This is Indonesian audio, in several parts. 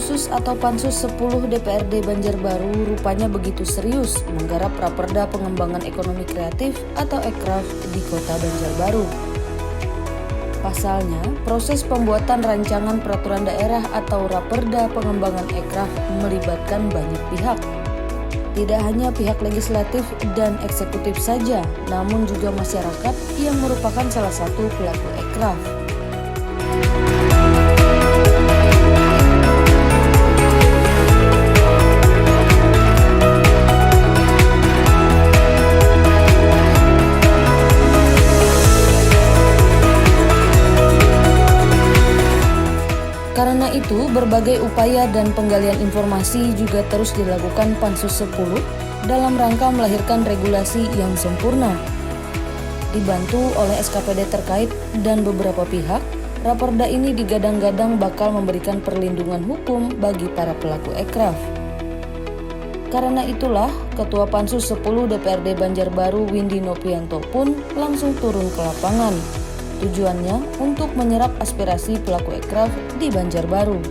Khusus atau Pansus 10 DPRD Banjarbaru rupanya begitu serius menggarap Raperda Pengembangan Ekonomi Kreatif atau Ekraf di Kota Banjarbaru. Pasalnya, proses pembuatan rancangan peraturan daerah atau Raperda Pengembangan Ekraf melibatkan banyak pihak. Tidak hanya pihak legislatif dan eksekutif saja, namun juga masyarakat yang merupakan salah satu pelaku ekraf. Karena itu, berbagai upaya dan penggalian informasi juga terus dilakukan Pansus 10 dalam rangka melahirkan regulasi yang sempurna. Dibantu oleh SKPD terkait dan beberapa pihak, Raperda ini digadang-gadang bakal memberikan perlindungan hukum bagi para pelaku ekraf. Karena itulah, Ketua Pansus 10 DPRD Banjarbaru Windy Nopianto pun langsung turun ke lapangan. Tujuannya untuk menyerap aspirasi pelaku ekraf di Banjarbaru.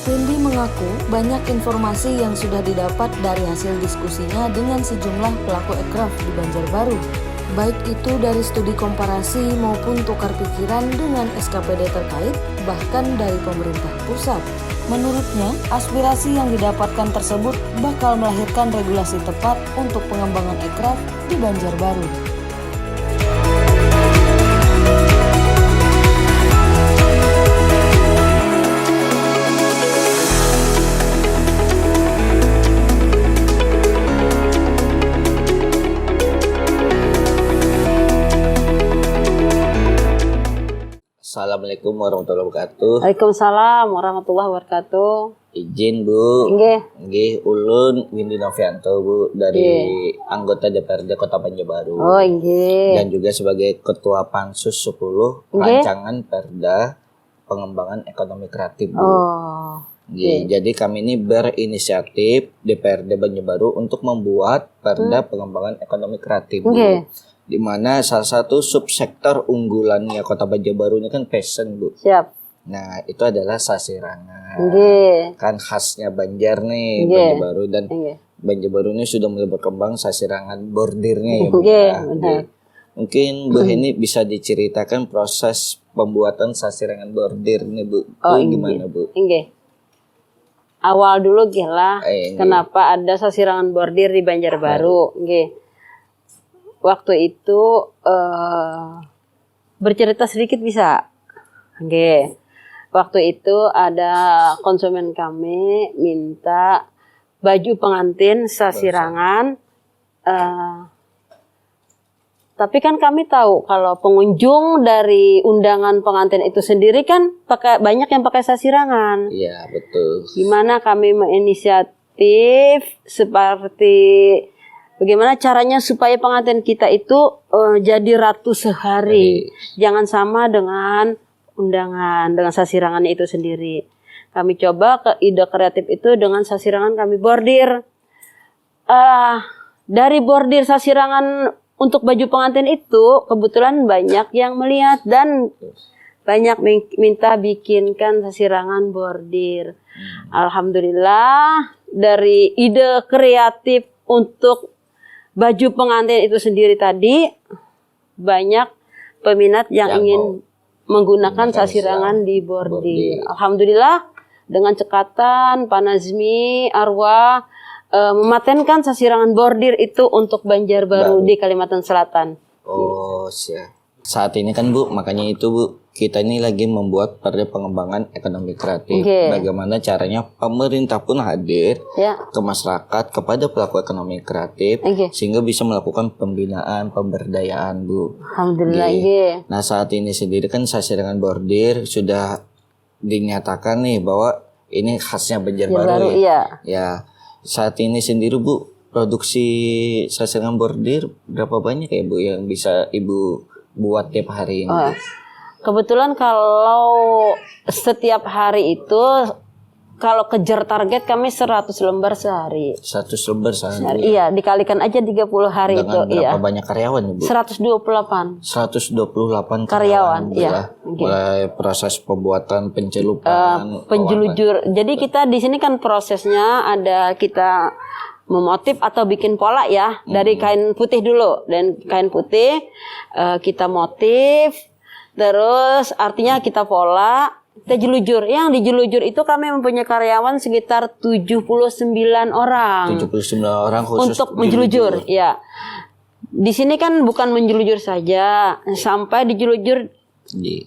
Windy mengaku banyak informasi yang sudah didapat dari hasil diskusinya dengan sejumlah pelaku ekraf di Banjarbaru, baik itu dari studi komparasi maupun tukar pikiran dengan SKPD terkait, bahkan dari pemerintah pusat. Menurutnya, aspirasi yang didapatkan tersebut bakal melahirkan regulasi tepat untuk pengembangan ekraf di Banjarbaru. Assalamualaikum warahmatullahi wabarakatuh. Waalaikumsalam warahmatullahi wabarakatuh. Izin Bu. Nggih, ulun Windy Nopianto Bu dari anggota DPRD Kota Banjarbaru. Oh, nggih. Dan juga sebagai Ketua Pansus 10 Rancangan Perda Pengembangan Ekonomi Kreatif Bu. Oh. Jadi kami ini berinisiatif DPRD Banjarbaru untuk membuat Perda Pengembangan Ekonomi Kreatif Bu. Di mana salah satu subsektor unggulannya Kota Banjarbaru ini kan fashion Bu. Siap. Nah itu adalah sasirangan. Nggih. Kan khasnya Banjar nih Banjarbaru, dan Banjarbaru ini sudah mulai berkembang sasirangan bordirnya ya Bu. Benar. Mungkin Bu ini bisa diceritakan proses pembuatan sasirangan bordir ini Bu. Gimana Bu? Nggih. Awal dulu gila kenapa ada sasirangan bordir di Banjarbaru. Nggih. Waktu itu bercerita sedikit bisa. Oke. Waktu itu ada konsumen kami minta baju pengantin sasirangan. Tapi kan kami tahu kalau pengunjung dari undangan pengantin itu sendiri kan banyak yang pakai sasirangan. Iya, betul. Gimana kami menginisiatif seperti bagaimana caranya supaya pengantin kita itu jadi ratu sehari. Jangan sama dengan undangan, dengan sasirangan itu sendiri. Kami coba ke ide kreatif itu dengan sasirangan kami bordir. Dari bordir sasirangan untuk baju pengantin itu kebetulan banyak yang melihat dan banyak minta bikinkan sasirangan bordir. Alhamdulillah dari ide kreatif untuk baju pengantin itu sendiri tadi banyak peminat yang ingin menggunakan sasirangan di bordir. Alhamdulillah dengan cekatan Pak Nazmi Arwah mematenkan sasirangan bordir itu untuk Banjarbaru di Kalimantan Selatan. Oh, siap. Saat ini kan Bu, makanya itu Bu, kita ini lagi membuat Perda Pengembangan Ekonomi Kreatif. Bagaimana caranya pemerintah pun hadir ke masyarakat, kepada pelaku ekonomi kreatif, sehingga bisa melakukan pembinaan, pemberdayaan Bu. Alhamdulillah. Nah saat ini sendiri kan sasirangan bordir sudah dinyatakan nih bahwa ini khasnya Banjarbaru. Ya. Saat ini sendiri Bu, produksi sasirangan bordir berapa banyak ya Bu yang bisa Ibu buat tiap hari ini? Kebetulan kalau setiap hari itu kalau kejar target kami 100 lembar sehari. 100 lembar sehari. Iya, dikalikan aja 30 hari dengan itu. Berapa banyak karyawan Ibu? 128. 128 Karyawan, iya. Mulai proses pembuatan pencelupan, penjelujur. Jadi kita di sini kan prosesnya ada kita memotif atau bikin pola ya dari kain putih dulu. Dan kain putih kita motif, terus artinya kita pola, kita jelujur. Yang di jelujur itu kami mempunyai karyawan sekitar 79 orang. 79 orang khusus untuk menjelujur, ya. Di sini kan bukan menjelujur saja, sampai dijelujur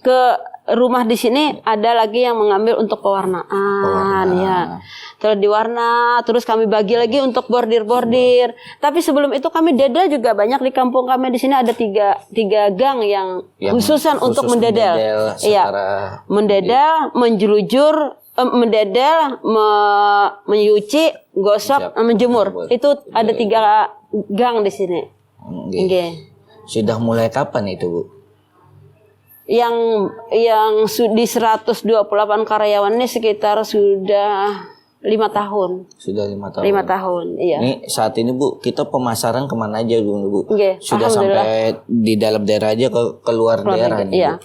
ke rumah di sini ada lagi yang mengambil untuk pewarnaan, ya. Terus diwarna, terus kami bagi lagi untuk bordir-bordir. Tapi sebelum itu kami dedel juga banyak di kampung kami di sini ada tiga gang yang khususan untuk mendedel. Iya, mendedel, menjelujur, mendedel, menyuci, gosok, menjemur. Itu ada 3 gang di sini. Sudah mulai kapan itu Bu? Yang di 128 karyawan ini sekitar sudah 5 tahun. Sudah 5 tahun. 5 tahun, iya. Ini saat ini Bu, kita pemasaran kemana aja dulu Bu? Sudah Alhamdulillah. Sampai di dalam daerah aja ke luar daerah. Iya.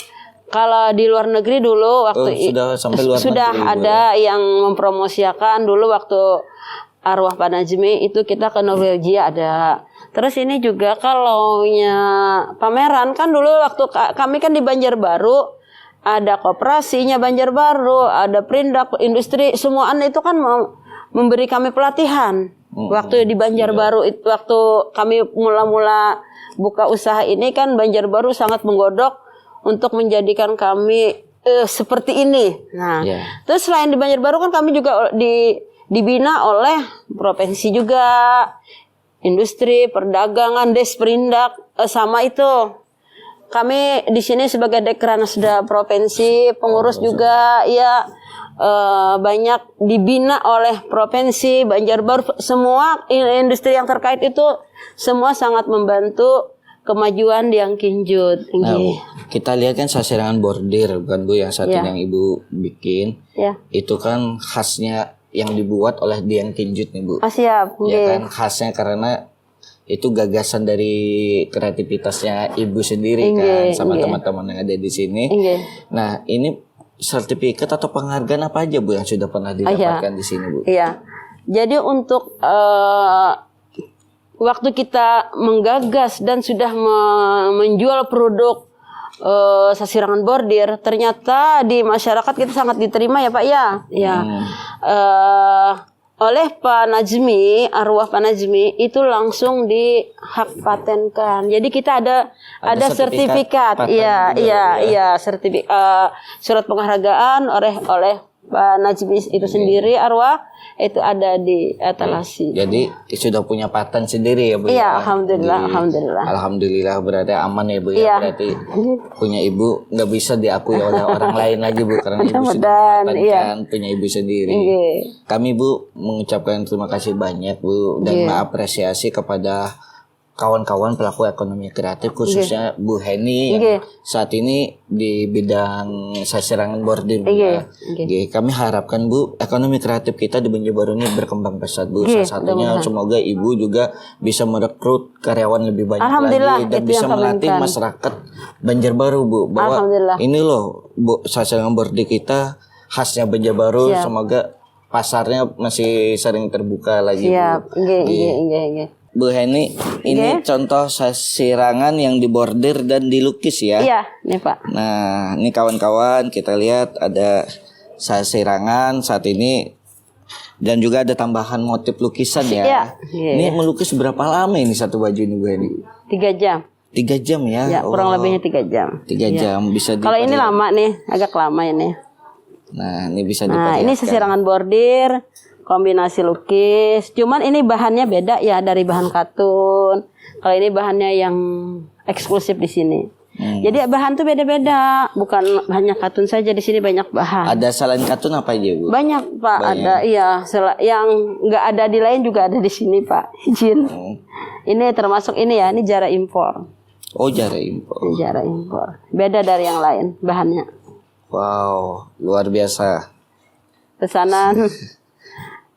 Kalau di luar negeri dulu waktu sudah sampai luar sudah negeri, ada yang mempromosikan dulu waktu arwah Pak Najmi itu kita ke Norwegia ada. Terus ini juga kalaunya pameran kan dulu waktu kami kan di Banjarbaru ada koperasinya Banjarbaru, ada Perindak, industri, semuaan itu kan memberi kami pelatihan. Waktu di Banjarbaru itu waktu kami mula-mula buka usaha ini kan Banjarbaru sangat menggodok untuk menjadikan kami seperti ini. Nah, terus selain di Banjarbaru kan kami juga dibina oleh provinsi juga, industri, perdagangan, Perindak, sama itu. Kami di sini sebagai Dekranasda provinsi, pengurus juga, ya banyak dibina oleh provinsi Banjarbaru. Semua industri yang terkait itu semua sangat membantu kemajuan yang Kinjut. Nah, kita lihat kan sasirangan bordir bukan Bu yang saat ini yang Ibu bikin. Itu kan khasnya yang dibuat oleh Dian Kinjut nih Bu. Siap. Ya kan khasnya karena itu gagasan dari kreativitasnya Ibu sendiri kan sama teman-teman yang ada di sini. Nah, ini sertifikat atau penghargaan apa aja Bu yang sudah pernah didapatkan di sini Bu? Iya. Jadi untuk waktu kita menggagas dan sudah menjual produk sasirangan bordir, ternyata di masyarakat kita sangat diterima ya Pak ya. Ya. Oleh Pak Najmi, arwah Pak Najmi itu langsung dihak patenkan. Jadi kita ada sertifikat. Iya, sertifikat surat penghargaan oleh Pak Najmi itu sendiri arwah itu ada di etalasi. Jadi sudah punya paten sendiri ya Bu? Iya, alhamdulillah. Alhamdulillah berarti aman ya Bu ya. Berarti punya Ibu nggak bisa diakui oleh orang lain lagi Bu karena Ibu sudah patenkan punya Ibu sendiri. Kami Bu mengucapkan terima kasih banyak Bu dan mengapresiasi kepada kawan-kawan pelaku ekonomi kreatif khususnya Bu Heni yang saat ini di bidang sasirangan bordir Bu. Kami harapkan Bu ekonomi kreatif kita di Banjarbaru ini berkembang pesat Bu. Salah satunya semoga Ibu juga bisa merekrut karyawan lebih banyak lagi dan bisa melatih masyarakat Banjarbaru Bu bahwa ini loh Bu sasirangan bordir kita khasnya Banjarbaru. Semoga pasarnya masih sering terbuka lagi Bu. Bu Heni, ini contoh sasirangan yang dibordir dan dilukis ya. Iya, nih Pak. Nah, ini kawan-kawan kita lihat ada sasirangan saat ini dan juga ada tambahan motif lukisan ya. Ini melukis berapa lama ini satu baju ini Bu Heni? 3 jam. 3 jam ya? Ya, kurang lebihnya 3 jam. 3 jam bisa. Kalau ini lama nih, agak lama ini. Nah, ini bisa diperlihatkan. Nah, ini sasirangan bordir. Kombinasi lukis, cuman ini bahannya beda ya dari bahan katun. Kalau ini bahannya yang eksklusif di sini. Jadi bahan tuh beda-beda, bukan hanya katun saja, di sini banyak bahan. Ada selain katun apa aja Bu? Banyak Pak, Banyak. ada yang nggak ada di lain juga ada di sini Pak. Izin. Ini termasuk ini ya, ini jara impor. Oh, jara impor. Ini jara impor. Beda dari yang lain bahannya. Wow, luar biasa. Pesanan.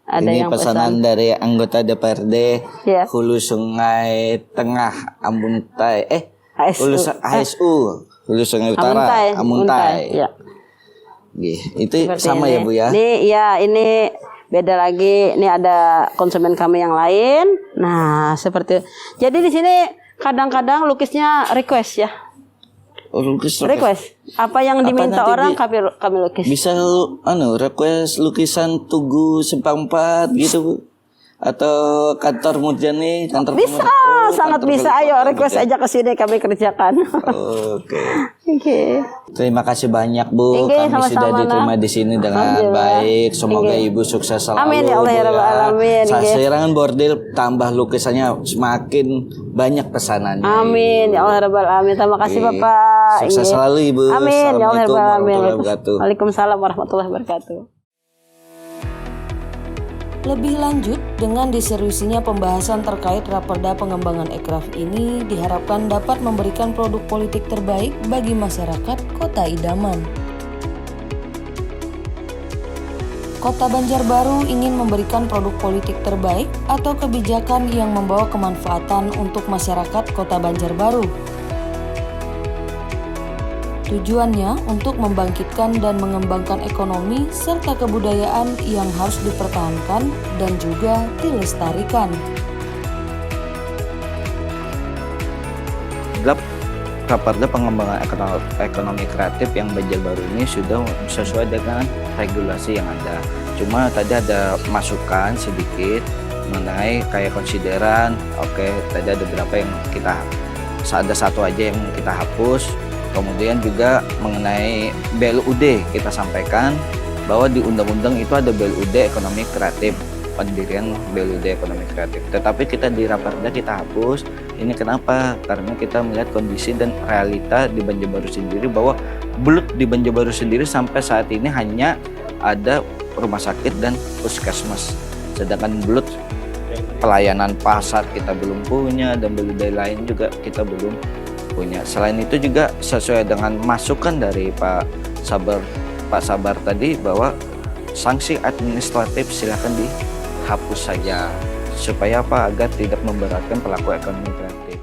Ada Ini yang pesanan dari anggota DPRD Ya. Hulu Sungai Tengah Amuntai. HSU. Hulu Sungai Utara Amuntai. Ya. Itu Seperti sama ini. ya Bu ya? Ini beda lagi. Ini ada konsumen kami yang lain. Nah, seperti. Jadi di sini kadang-kadang lukisnya request ya. Oh, lukis Request. Apa yang diminta nanti orang kami lukis. bisa request lukisan Tugu Simpang 4 gitu Bu? Atau kantor Murjani, kantor Bisa, pemerintah? sangat kantor bisa. Wali Ayo Kota request Murjani. aja ke sini kami kerjakan. Oke. Oke. Terima kasih banyak Bu. Oke, Kami sama-sama, sudah diterima Nak. di sini dengan Alhamdulillah. baik. Semoga Oke. Ibu sukses selalu. Amin ya Allah ya Bu, Rabbal Alamin. Oke. Sasirangan Bordil tambah lukisannya semakin banyak pesanannya. Amin ya Allah Rabbal Alamin. Terima kasih Oke. Bapak. Sukses Oke. selalu Ibu. Amin ya Allah Assalamualaikum Rabbal Alamin. warahmatullahi wabarakatuh. Waalaikumsalam warahmatullahi wabarakatuh. Lebih lanjut, dengan diseriusinya pembahasan terkait Raperda Pengembangan Ekraf ini diharapkan dapat memberikan produk politik terbaik bagi masyarakat Kota Idaman. Kota Banjarbaru ingin memberikan produk politik terbaik atau kebijakan yang membawa kemanfaatan untuk masyarakat Kota Banjarbaru. Tujuannya untuk membangkitkan dan mengembangkan ekonomi serta kebudayaan yang harus dipertahankan dan juga dilestarikan. Raperda Pengembangan Ekonomi Kreatif yang Banjarbaru ini sudah sesuai dengan regulasi yang ada. Cuma tadi ada masukan sedikit mengenai kayak konsideran. Oke, tadi ada beberapa yang ada satu aja yang kita hapus. Kemudian juga mengenai BLUD kita sampaikan bahwa di undang-undang itu ada BLUD Ekonomi Kreatif, pendirian BLUD Ekonomi Kreatif. Tetapi kita di Raperda kita hapus. Ini kenapa? Karena kita melihat kondisi dan realita di Banjarbaru sendiri bahwa belut di Banjarbaru sendiri sampai saat ini hanya ada rumah sakit dan puskesmas. Sedangkan belut pelayanan pasar kita belum punya dan belut lain juga kita belum punya. Selain itu juga sesuai dengan masukan dari Pak Sabar tadi bahwa sanksi administratif silakan dihapus saja supaya agar tidak memberatkan pelaku ekonomi kreatif.